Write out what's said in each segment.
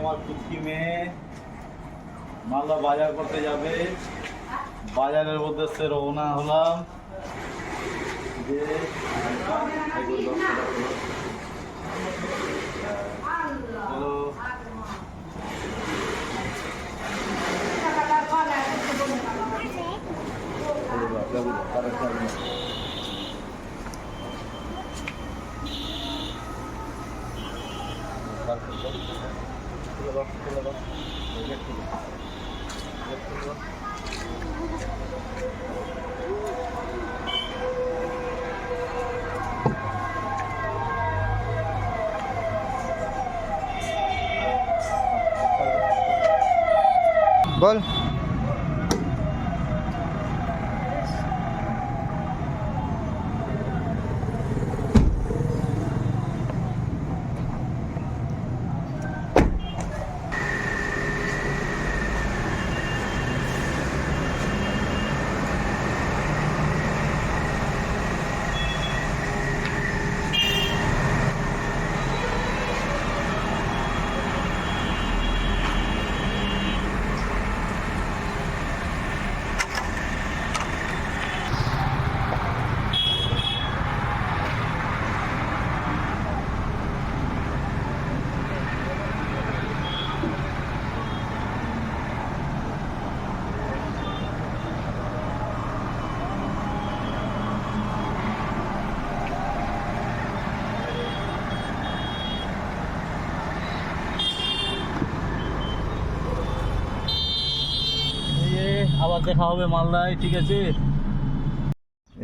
আমার কুচকি মেয়ে মালদা বাজার করতে যাবে। বাজারের উদ্দেশ্যে রওনা হলাম। যে চলো বল। আবার দেখা হবে মালদায়, ঠিক আছে।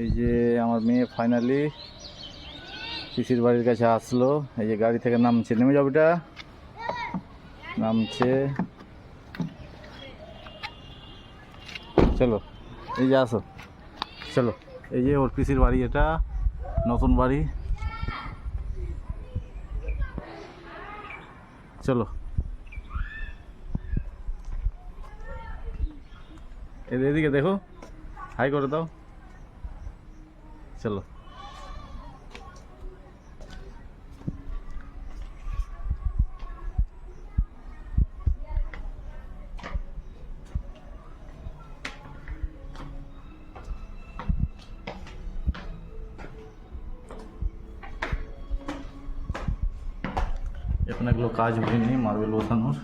এই যে আমার মেয়ে ফাইনালি পিসির বাড়ির কাছে আসলো। এই যে গাড়ি থেকে নামছে, নেমে যাও বেটা, নামছে। চলো এই যে আসো, চলো। এই যে ওর পিসির বাড়ি, এটা নতুন বাড়ি। চলো এদিকে দেখো, হাই করে দাও। চলো এখন এগুলো কাজ হয়নি, মার্বেল বসানোর।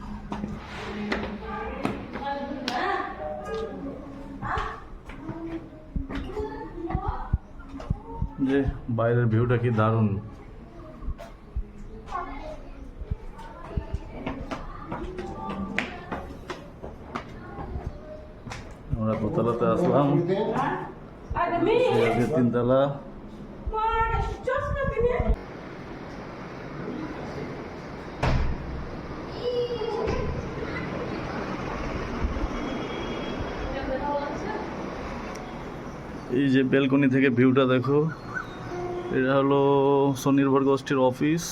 যে বাইরের ভিউটা কি দারুণ। আমরা দোতলাতে আসলাম, তিনতলা। এই যে বেলকনি থেকে ভিউটা দেখো। এটা হলো স্বনির্ভর গোষ্ঠীর অফিস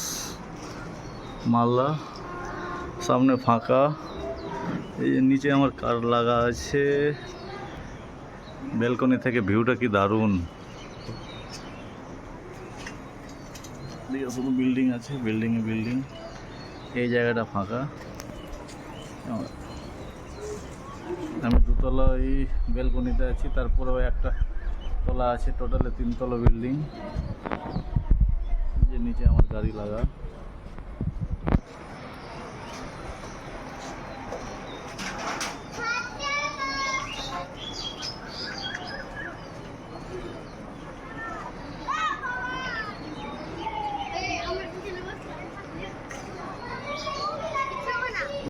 মালদা, সামনে ফাঁকা। এই যে নিচে আমার কার লাগা আছে। বেলকনি থেকে ভিউটা কি দারুণ। শুধু বিল্ডিং আছে, বিল্ডিংয়ে বিল্ডিং। এই জায়গাটা ফাঁকা। আমি দুতলা এই বেলকনিতে আছি, তারপরেও একটা তলা আছে, টোটালে তিনতলা বিল্ডিং। যে নিচে আমার গাড়ি লাগা।